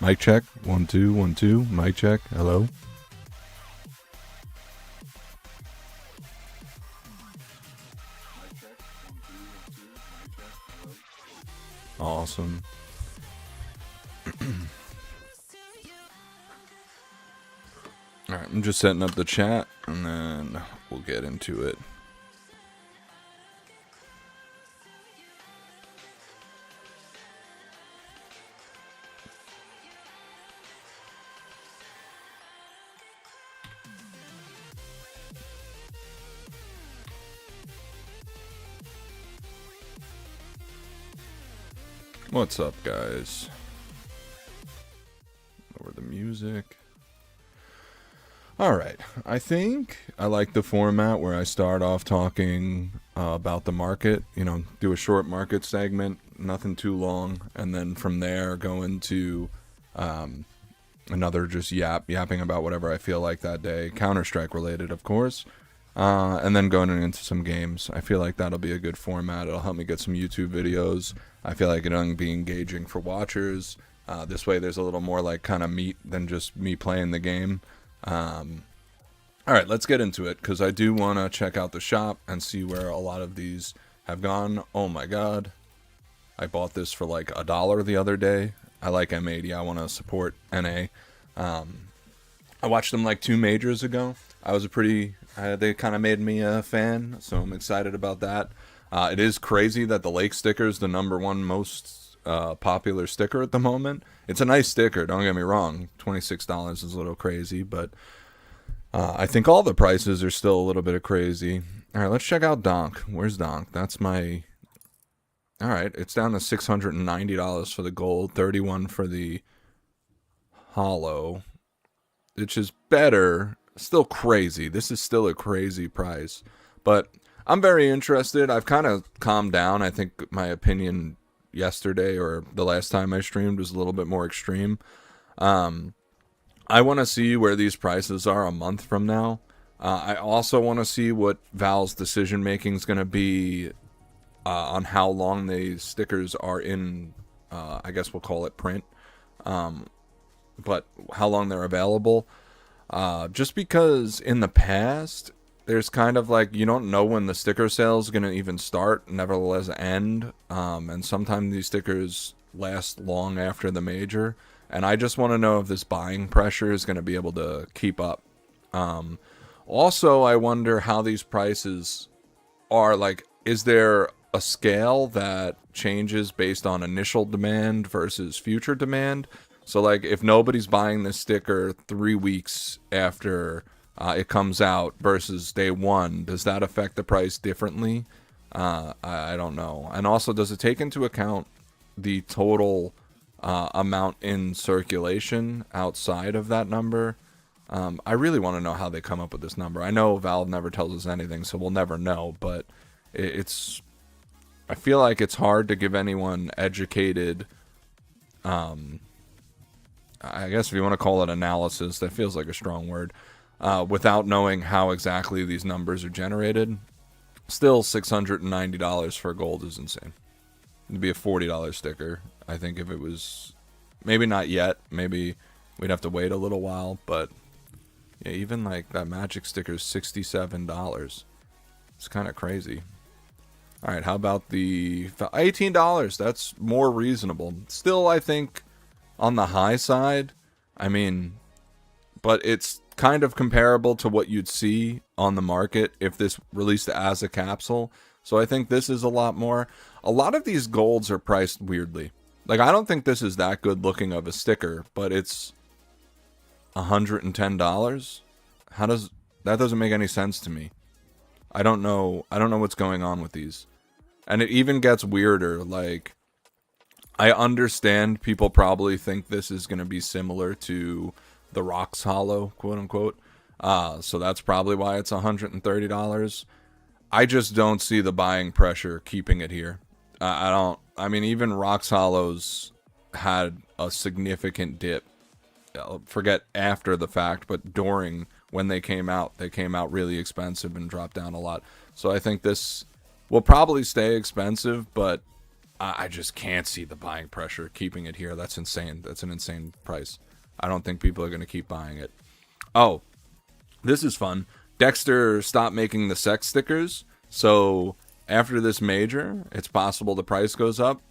Mic check. 1 2 1 2. Mic check. Hello. Awesome. Alright, I'm just setting up the chat and then we'll get into it. What's up, guys? Lower the music. Alright, I think I like the format where I start off talking about the market, do a short market segment, nothing too long, and then from there go into another just yapping about whatever I feel like that day, Counter-Strike related, of course, and then going into some games. I feel like that'll be a good format. It'll help me get some YouTube videos. I feel like it'll be engaging for watchers. This way there's a little more like kind of meat than just me playing the game. Alright, let's get into it, because I do want to check out the shop and see where a lot of these have gone. Oh my god. I bought this for like $1 the other day. I like M80. I want to support NA. I watched them like 2 majors ago. They kind of made me a fan, so I'm excited about that. It is crazy that the Lake sticker is the #1 most popular sticker at the moment. It's a nice sticker, don't get me wrong. $26 is a little crazy, but I think all the prices are still a little bit of crazy. Alright, let's check out Donk. Where's Donk? That's my... Alright, it's down to $690 for the gold, $31 for the hollow, which is better. Still crazy. This is still a crazy price, but I'm very interested. I've kind of calmed down. I think my opinion yesterday or the last time I streamed was a little bit more extreme. I want to see where these prices are a month from now. I also want to see what Valve's decision making is going to be on how long these stickers are in, I guess we'll call it print, but how long they're available. Just because in the past, there's kind of like, you don't know when the sticker sale is going to even start, nevertheless end, and sometimes these stickers last long after the major, and I just want to know if this buying pressure is going to be able to keep up. Also, I wonder how these prices are, like, is there a scale that changes based on initial demand versus future demand? So, like, if nobody's buying this sticker 3 weeks after it comes out versus day 1, does that affect the price differently? I don't know. And also, does it take into account the total amount in circulation outside of that number? I really want to know how they come up with this number. I know Valve never tells us anything, so we'll never know, but I feel like it's hard to give anyone educated, I guess if you want to call it analysis, that feels like a strong word, without knowing how exactly these numbers are generated. Still, $690 for gold is insane. It'd be a $40 sticker, I think, if it was, maybe not yet, maybe we'd have to wait a little while, but yeah, even like that magic sticker is $67. It's kind of crazy. Alright, how about the $18? That's more reasonable. Still, I think, on the high side. I mean, but it's kind of comparable to what you'd see on the market if this released as a capsule. So I think this is a lot more. A lot of these golds are priced weirdly. Like, I don't think this is that good looking of a sticker, but it's $110. That doesn't make any sense to me. I don't know what's going on with these. And it even gets weirder. Like, I understand people probably think this is going to be similar to the Rocks Hollow, quote unquote. So that's probably why it's $130. I just don't see the buying pressure keeping it here. I mean, even Rocks Hollows had a significant dip. Forget after the fact, but during, when they came out really expensive and dropped down a lot. So I think this will probably stay expensive, but I just can't see the buying pressure keeping it here. That's insane. That's an insane price. I don't think people are going to keep buying it. Oh, this is fun. Dexter stopped making the sex stickers. So after this major, it's possible the price goes up.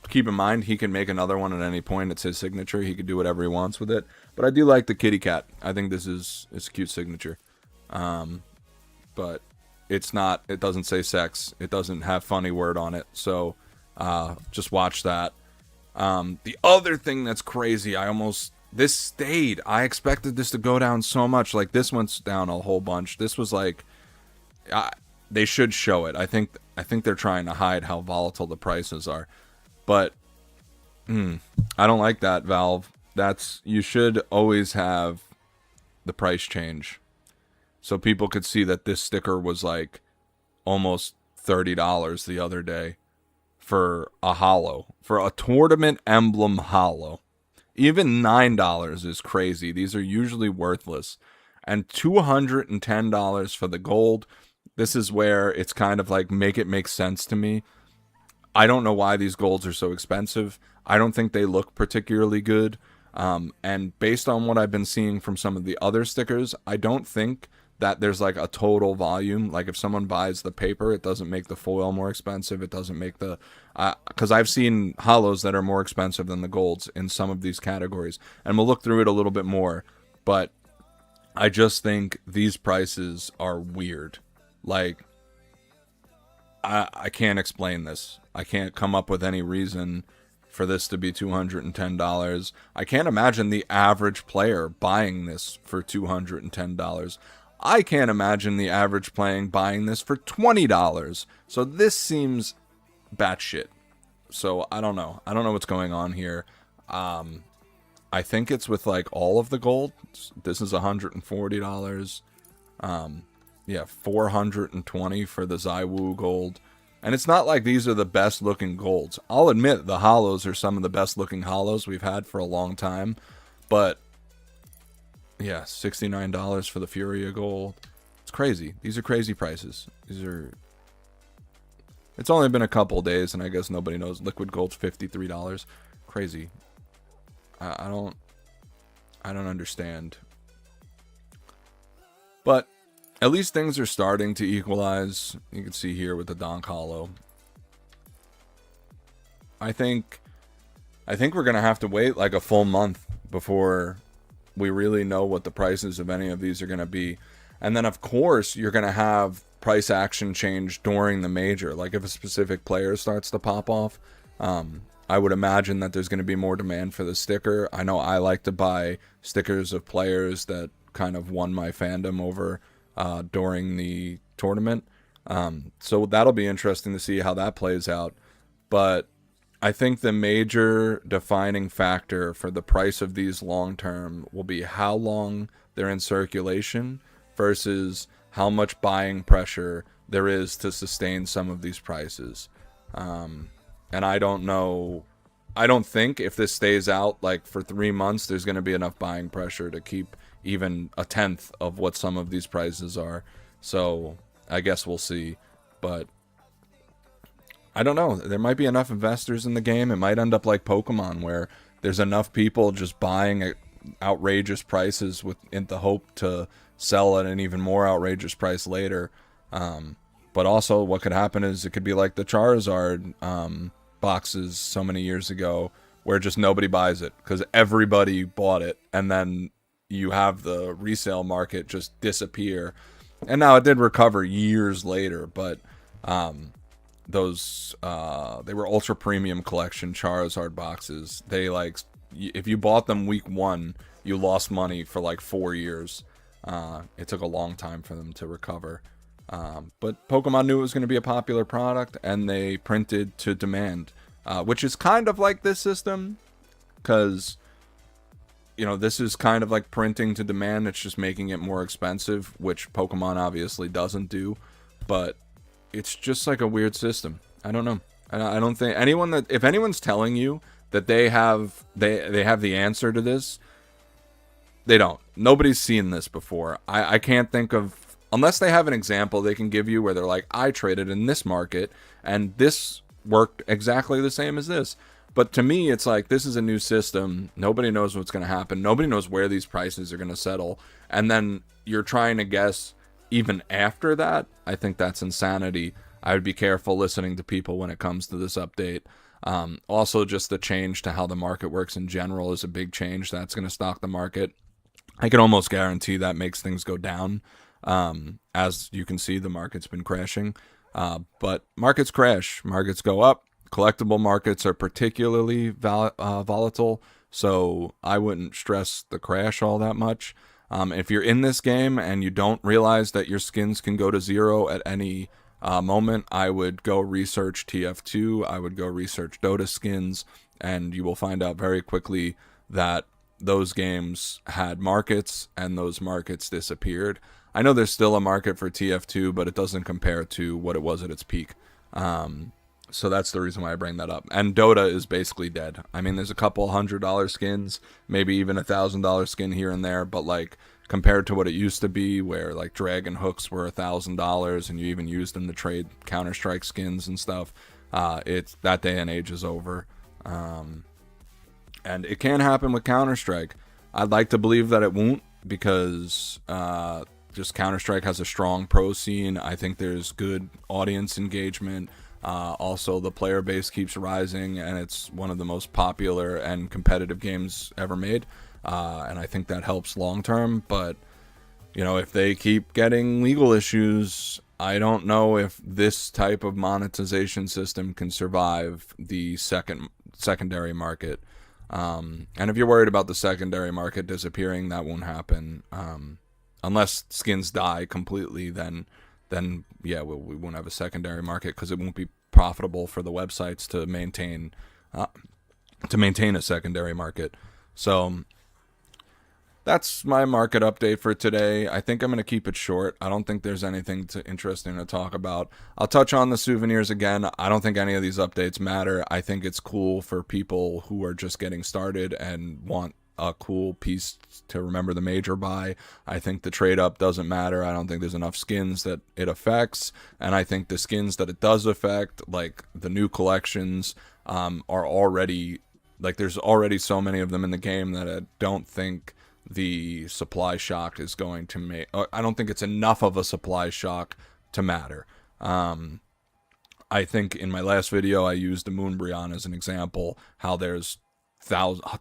Keep in mind, he can make another one at any point. It's his signature. He can do whatever he wants with it. But I do like the kitty cat. I think this is a cute signature. But it's not, it doesn't say sex. It doesn't have funny word on it. So just watch that. The other thing that's crazy, this stayed. I expected this to go down so much. Like, this went down a whole bunch. This was like, they should show it. I think they're trying to hide how volatile the prices are. But I don't like that, Valve. You should always have the price change, so people could see that this sticker was like almost $30 the other day for a holo, for a tournament emblem holo. Even $9 is crazy. These are usually worthless. And $210 for the gold. This is where it's kind of like, make it make sense to me. I don't know why these golds are so expensive. I don't think they look particularly good. And based on what I've been seeing from some of the other stickers, I don't think that there's like a total volume. Like, if someone buys the paper, it doesn't make the foil more expensive. It doesn't make the, because I've seen holos that are more expensive than the golds in some of these categories, and we'll look through it a little bit more. But I just think these prices are weird. Like, I can't explain this. I can't come up with any reason for this to be $210. I can't imagine the average player buying this for $210. I can't imagine the average player buying this for $20. So this seems batshit. So I don't know. I don't know what's going on here. I think it's with like all of the gold. This is $140. Yeah, $420 for the Zaiwu gold. And it's not like these are the best looking golds. I'll admit the holos are some of the best looking holos we've had for a long time. But yeah, $69 for the Furia gold. It's crazy. These are crazy prices. It's only been a couple days, and I guess nobody knows. Liquid gold's $53. Crazy. I don't understand. But at least things are starting to equalize. You can see here with the Donk Hollow. I think we're going to have to wait like a full month before we really know what the prices of any of these are going to be. And then, of course, you're going to have price action change during the major. Like, if a specific player starts to pop off, I would imagine that there's going to be more demand for the sticker. I know I like to buy stickers of players that kind of won my fandom over during the tournament. So that'll be interesting to see how that plays out. But I think the major defining factor for the price of these long term will be how long they're in circulation versus how much buying pressure there is to sustain some of these prices. And I don't know. I don't think if this stays out like for 3 months, there's going to be enough buying pressure to keep even a tenth of what some of these prices are. So I guess we'll see. But I don't know. There might be enough investors in the game. It might end up like Pokemon, where there's enough people just buying at outrageous prices in the hope to sell at an even more outrageous price later. But also what could happen is it could be like the Charizard boxes so many years ago, where just nobody buys it because everybody bought it, and then you have the resale market just disappear. And now it did recover years later, but those they were ultra premium collection Charizard boxes. They like, if you bought them week 1, you lost money for like 4 years. It took a long time for them to recover. But Pokemon knew it was going to be a popular product, and they printed to demand, which is kind of like this system, because, you know, this is kind of like printing to demand. It's just making it more expensive, which Pokemon obviously doesn't do. But it's just like a weird system. I don't know. I don't think if anyone's telling you that they have the answer to this, they don't. Nobody's seen this before. I can't think of, unless they have an example they can give you where they're like, I traded in this market and this worked exactly the same as this. But to me, it's like, this is a new system. Nobody knows what's going to happen. Nobody knows where these prices are going to settle. And then you're trying to guess even after that. I think that's insanity. I would be careful listening to people when it comes to this update. Also, just the change to how the market works in general is a big change. That's going to stock the market. I can almost guarantee that makes things go down. As you can see, the market's been crashing. But markets crash. Markets go up. Collectible markets are particularly volatile, so I wouldn't stress the crash all that much. If you're in this game and you don't realize that your skins can go to zero at any moment, I would go research TF2, I would go research Dota skins, and you will find out very quickly that those games had markets and those markets disappeared. I know there's still a market for TF2, but it doesn't compare to what it was at its peak. So that's the reason why I bring that up. And Dota is basically dead. I mean, there's a couple $100 skins, maybe even $1,000 skin here and there, but like compared to what it used to be, where like dragon hooks were $1,000 and you even used them to trade Counter-Strike skins and stuff, it's that day and age is over. And it can happen with Counter-Strike. I'd like to believe that it won't, because just Counter-Strike has a strong pro scene. I think there's good audience engagement. Also, the player base keeps rising, and it's one of the most popular and competitive games ever made. And I think that helps long term. But, you know, if they keep getting legal issues, I don't know if this type of monetization system can survive the secondary market. And if you're worried about the secondary market disappearing, that won't happen. Unless skins die completely, then yeah, we won't have a secondary market, because it won't be profitable for the websites to maintain a secondary market. So that's my market update for today. I think I'm going to keep it short. I don't think there's anything interesting to talk about. I'll touch on the souvenirs again. I don't think any of these updates matter. I think it's cool for people who are just getting started and want a cool piece to remember the major by. I think the trade up doesn't matter. I don't think there's enough skins that it affects, and I think the skins that it does affect, like the new collections, are already, like, there's already so many of them in the game that I don't think the supply shock is going to make, I don't think it's enough of a supply shock to matter. I think in my last video I used the Moonbryon as an example, how there's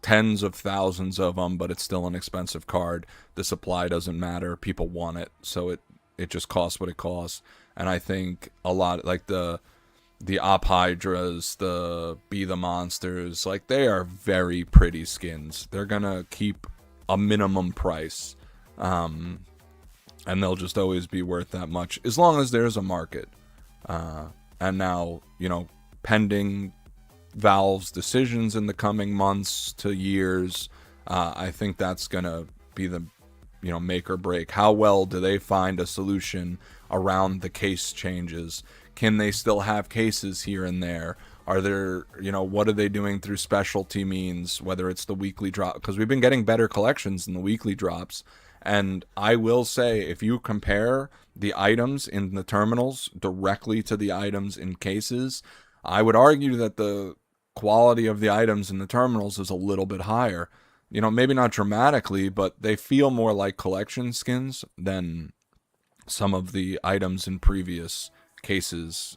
tens of thousands of them, but it's still an expensive card. The supply doesn't matter. People want it, so it just costs what it costs. And I think a lot, like the Op Hydras, the Be the Monsters, like, they are very pretty skins. They're gonna keep a minimum price, and they'll just always be worth that much as long as there's a market. And now, you know, pending Valve's decisions in the coming months to years, I think that's gonna be the, you know, make or break. How well do they find a solution around the case changes? Can they still have cases here and there? Are there, you know, what are they doing through specialty means, whether it's the weekly drop? Because we've been getting better collections in the weekly drops. And I will say, if you compare the items in the terminals directly to the items in cases, I would argue that the quality of the items in the terminals is a little bit higher. You know, maybe not dramatically, but they feel more like collection skins than some of the items in previous cases.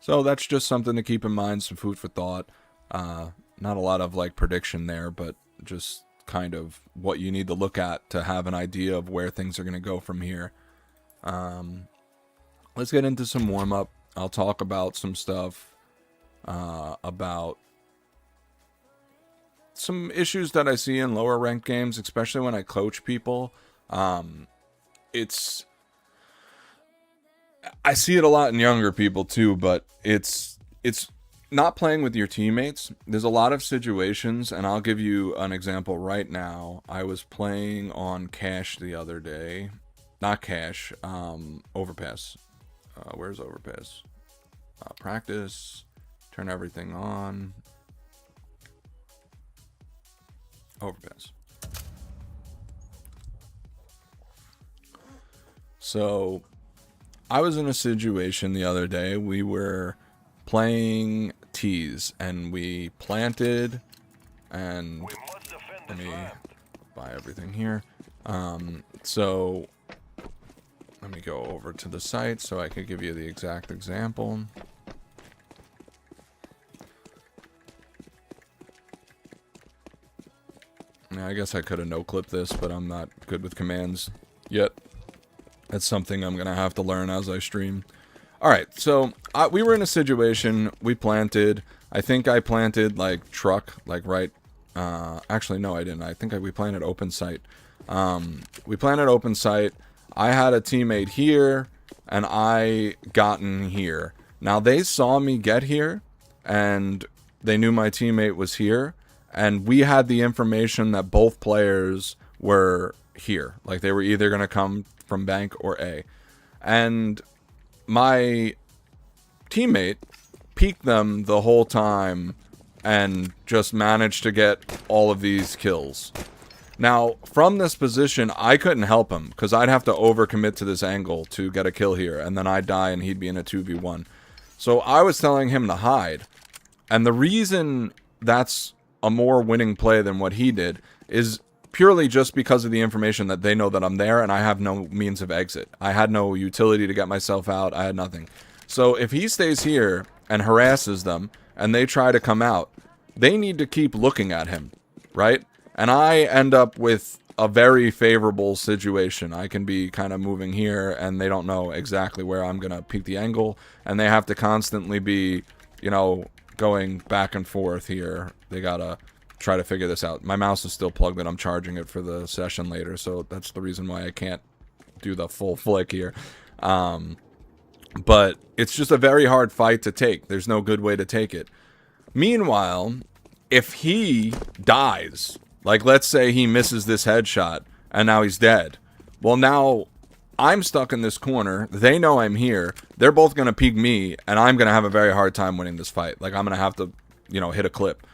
So that's just something to keep in mind, some food for thought. Not a lot of like prediction there, but just kind of what you need to look at to have an idea of where things are going to go from here. Let's get into some warm-up. I'll talk about some stuff about some issues that I see in lower ranked games, especially when I coach people. I see it a lot in younger people too, but it's not playing with your teammates. There's a lot of situations, and I'll give you an example right now. I was playing on Cash the other day. Not Cash, Overpass. Where's Overpass? Practice. Turn everything on. Overpass. So I was in a situation the other day. We were playing tees, and we planted, and let me buy everything here. So let me go over to the site so I could give you the exact example. Yeah, I guess I could have no-clipped this, but I'm not good with commands yet. That's something I'm going to have to learn as I stream. Alright, so we were in a situation, we planted. I think I planted, like, truck, like, right. Actually, no, I didn't. I think we planted open site. We planted open site. I had a teammate here, and I gotten here. Now, they saw me get here, and they knew my teammate was here, and we had the information that both players were here. Like, they were either going to come from bank or A. And my teammate peeked them the whole time and just managed to get all of these kills. Now, from this position, I couldn't help him, because I'd have to overcommit to this angle to get a kill here, and then I'd die and he'd be in a 2v1. So I was telling him to hide. And the reason that's a more winning play than what he did is purely just because of the information that they know that I'm there and I have no means of exit. I had no utility to get myself out. I had nothing. So if he stays here and harasses them and they try to come out, they need to keep looking at him, right? And I end up with a very favorable situation. I can be kind of moving here and they don't know exactly where I'm going to peek the angle, and they have to constantly be, you know, going back and forth here. They gotta try to figure this out. My mouse is still plugged in. I'm charging it for the session later, so that's the reason why I can't do the full flick here. But it's just a very hard fight to take. There's no good way to take it. Meanwhile, if he dies, like let's say he misses this headshot and now he's dead, well, now I'm stuck in this corner. They know I'm here. They're both going to peek me, and I'm going to have a very hard time winning this fight. Like, I'm going to have to, you know, hit a clip.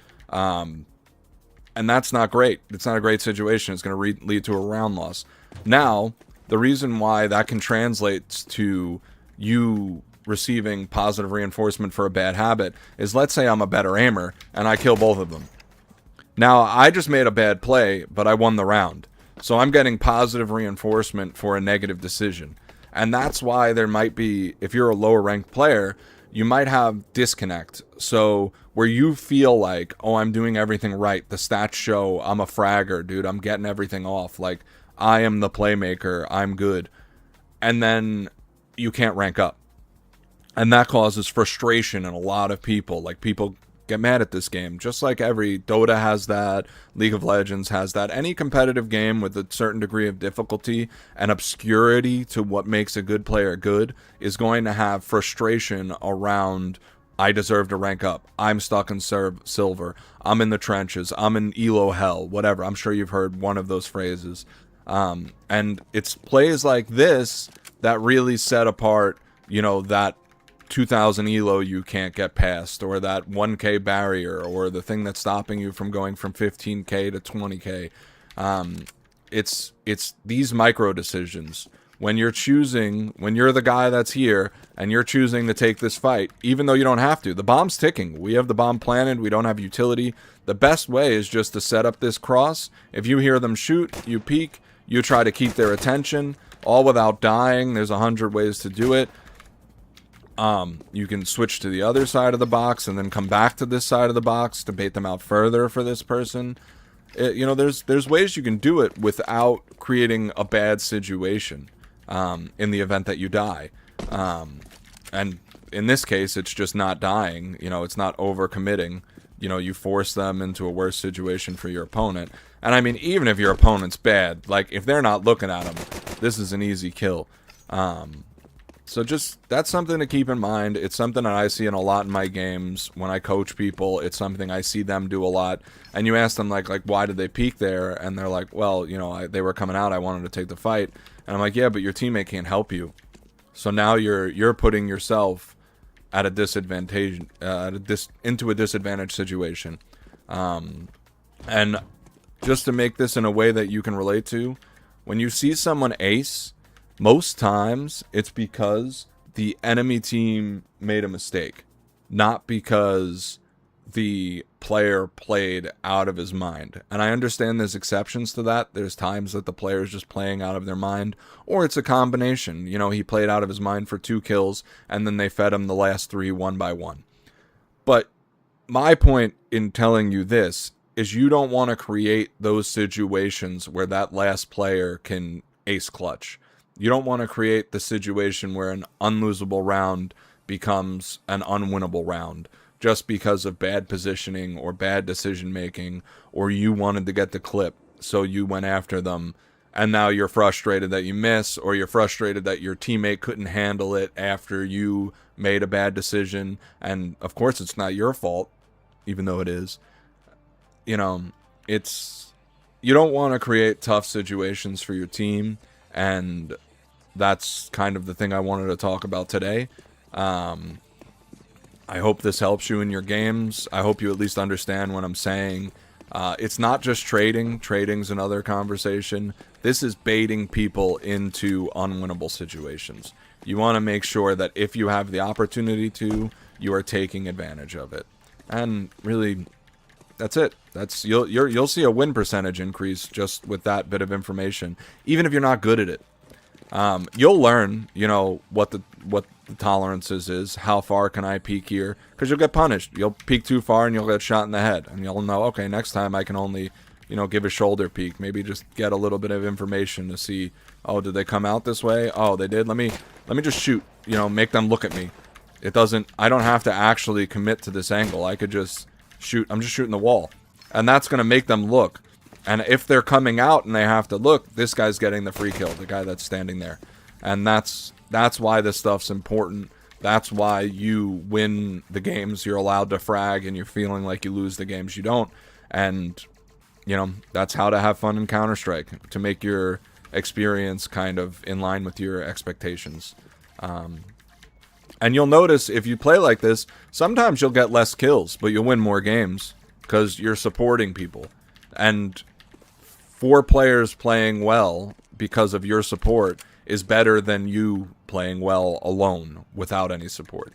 And that's not great. It's not a great situation. It's going to lead to a round loss. Now, the reason why that can translate to you receiving positive reinforcement for a bad habit is, let's say I'm a better aimer, and I kill both of them. Now, I just made a bad play, but I won the round. So I'm getting positive reinforcement for a negative decision. And that's why there might be, if you're a lower ranked player, you might have disconnect. So where you feel like, oh, I'm doing everything right. The stats show I'm a fragger, dude. I'm getting everything off. Like, I am the playmaker. I'm good. And then you can't rank up. And that causes frustration in a lot of people. Like, people get mad at this game, just like every Dota has that, League of Legends has that. Any competitive game with a certain degree of difficulty and obscurity to what makes a good player good is going to have frustration around, I deserve to rank up, I'm stuck in silver, I'm in the trenches, I'm in elo hell, whatever. I'm sure you've heard one of those phrases. And it's plays like this that really set apart, you know, that 2000 elo you can't get past, or that 1k barrier, or the thing that's stopping you from going from 15k to 20k. It's these micro decisions. When you're the guy that's here and you're choosing to take this fight, even though you don't have to. The bomb's ticking. We have the bomb planted. We don't have utility. The best way is just to set up this cross. If you hear them shoot, you peek, you try to keep their attention, all without dying. There's 100 ways to do it. You can switch to the other side of the box and then come back to this side of the box to bait them out further for this person. You know, there's ways you can do it without creating a bad situation in the event that you die. And in this case, it's just not dying. You know, it's not overcommitting. You know, you force them into a worse situation for your opponent. And I mean, even if your opponent's bad, like if they're not looking at them, this is an easy kill. So just, that's something to keep in mind. It's something that I see in a lot in my games when I coach people. It's something I see them do a lot. And you ask them, like why did they peek there? And they're like, well, you know, they were coming out. I wanted to take the fight. And I'm like, yeah, but your teammate can't help you. So now you're putting yourself at a disadvantage, into a disadvantaged situation. And just to make this in a way that you can relate to, when you see someone ace, most times it's because the enemy team made a mistake. not because the player played out of his mind. And I understand there's exceptions to that. There's times that the player is just playing out of their mind, or it's a combination. You know, he played out of his mind for 2 kills, and then they fed him the last 3 one by one. But my point in telling you this is you don't want to create those situations where that last player can ace clutch. You don't want to create the situation where an unlosable round becomes an unwinnable round just because of bad positioning or bad decision making, or you wanted to get the clip, so you went after them, and now you're frustrated that you miss, or you're frustrated that your teammate couldn't handle it after you made a bad decision. And of course it's not your fault, even though it is. You know, it's, you don't want to create tough situations for your team, and that's kind of the thing I wanted to talk about today. I hope this helps you in your games. I hope you at least understand what I'm saying. It's not just trading. Trading's another conversation. This is baiting people into unwinnable situations. You want to make sure that if you have the opportunity to, you are taking advantage of it. And really, that's it. That's you'll see a win percentage increase just with that bit of information, even if you're not good at it. You'll learn, you know, what the tolerances is. How far can I peek here? Because you'll get punished. You'll peek too far and you'll get shot in the head. And you'll know, okay, next time I can only, you know, give a shoulder peek. Maybe just get a little bit of information to see, oh, did they come out this way? Oh, they did. Let me just shoot. You know, make them look at me. It doesn't, I don't have to actually commit to this angle. I could just shoot. I'm just shooting the wall. And that's going to make them look. And if they're coming out and they have to look, this guy's getting the free kill, the guy that's standing there. And that's why this stuff's important. That's why you win the games you're allowed to frag, and you're feeling like you lose the games you don't. And, you know, that's how to have fun in Counter-Strike, to make your experience kind of in line with your expectations. And you'll notice if you play like this, sometimes you'll get less kills, but you'll win more games because you're supporting people. And 4 players playing well because of your support is better than you playing well alone without any support.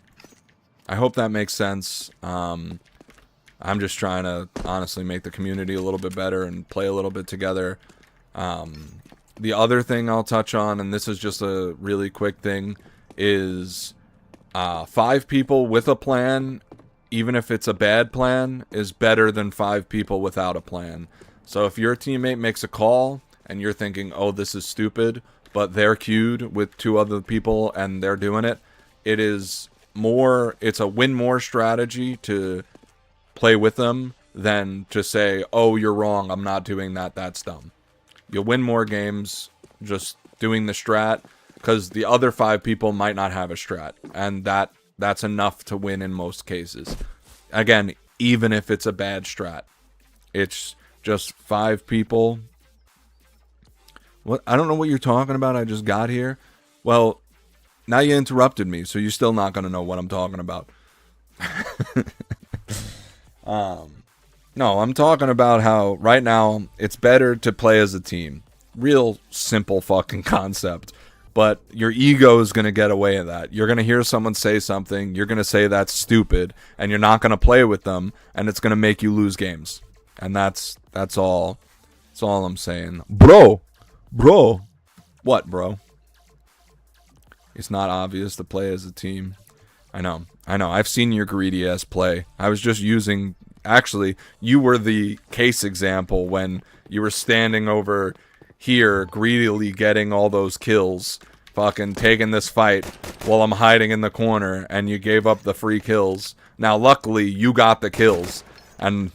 I hope that makes sense. I'm just trying to honestly make the community a little bit better and play a little bit together. The other thing I'll touch on, and this is just a really quick thing, is 5 people with a plan, even if it's a bad plan, is better than 5 people without a plan. So if your teammate makes a call and you're thinking, oh, this is stupid, but they're queued with 2 other people and they're doing it, it's a win more strategy to play with them than to say, oh, you're wrong, I'm not doing that, that's dumb. You'll win more games just doing the strat, because the other 5 people might not have a strat, and that's enough to win in most cases. Again, even if it's a bad strat. It's just 5 people. What? I don't know what you're talking about. I just got here. Well, now you interrupted me, so you're still not going to know what I'm talking about. No, I'm talking about how right now it's better to play as a team. Real simple fucking concept. But your ego is going to get away with that. You're going to hear someone say something, you're going to say that's stupid, and you're not going to play with them, and it's going to make you lose games. And that's all. That's all I'm saying. Bro. What, bro? It's not obvious to play as a team. I know. I've seen your greedy ass play. I was just using... Actually, you were the case example when you were standing over here greedily getting all those kills, fucking taking this fight while I'm hiding in the corner, and you gave up the free kills. Now, luckily, you got the kills. And,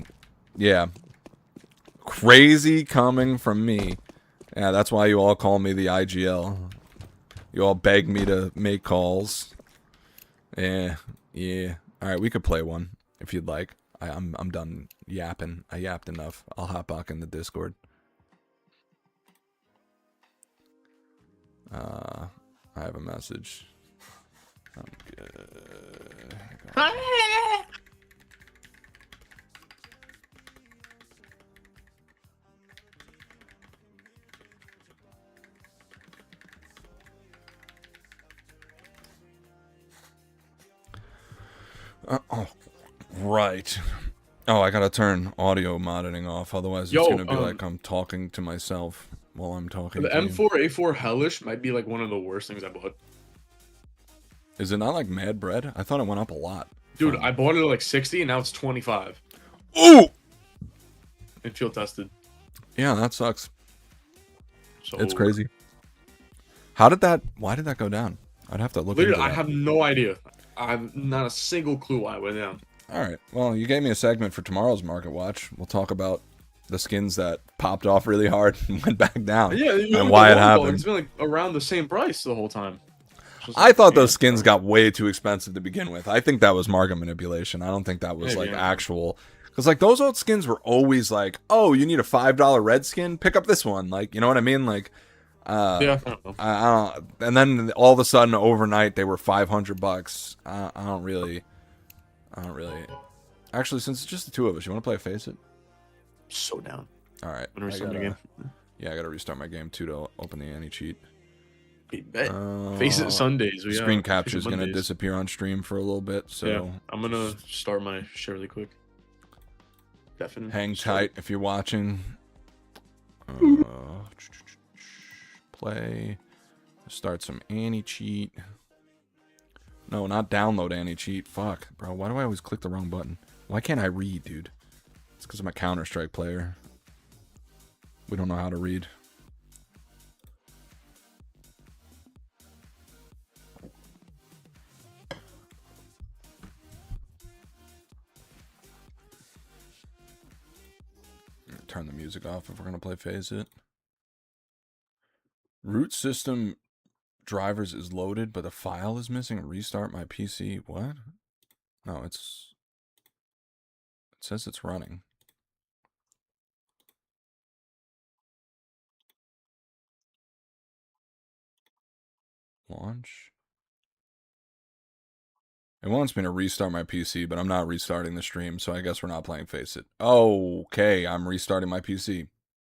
yeah. Crazy coming from me. Yeah, that's why you all call me the IGL. You all beg me to make calls. Yeah. Alright, we could play one, if you'd like. I'm done yapping. I yapped enough. I'll hop back in the Discord. I have a message. I'm good. Oh, right. Oh, I gotta turn audio monitoring off, otherwise it's Yo, gonna be like I'm talking to myself while I'm talking the to you. M4A4 Hellish might be like one of the worst things I bought. Is it not like mad bread? I thought it went up a lot Dude, from. I bought it at like 60 and now it's 25 Ooh! in field tested. Yeah, that sucks. It's So crazy. How did that? Why did that go down? I'd have to look literally, into I that. have no idea. I have not a single clue why it went down. All right. Well, you gave me a segment for tomorrow's Market Watch. We'll talk about the skins that popped off really hard and went back down Yeah, you and look at why it long ball, it's happened. been like around the same price the whole time. It's just I like, thought yeah, those skins bro. got way too expensive to begin with. I think that was market manipulation. I don't think that was Maybe, like I don't know. actual. Because like those old skins were always like, oh, you need a $5 red skin, pick up this one. Like, you know what I mean? Like, Yeah, I don't know. I don't. And then all of a sudden, overnight, they were $500. I don't really. I don't really. Actually, since it's just the two of us, you want to play Face It? So down. All right. When we start the game. Yeah, I gotta restart my game too to open the anti cheat. Bet. Face it Sundays. We Screen got capture is Face It gonna Mondays. disappear on stream for a little bit, so Yeah, I'm gonna start my shit really quick. Definitely. hang tight if you're watching. Play. Start some anti cheat. No, not download anti cheat. Fuck, bro. Why do I always click the wrong button? Why can't I read, dude? It's because I'm a Counter-Strike player. We don't know how to read. Turn the music off if we're gonna play Phase It. Root system drivers is loaded, but the file is missing. Restart my PC. What? No, it says it's running. Launch. It wants me to restart my PC, but I'm not restarting the stream, so I guess we're not playing Face It. Okay, I'm restarting my PC.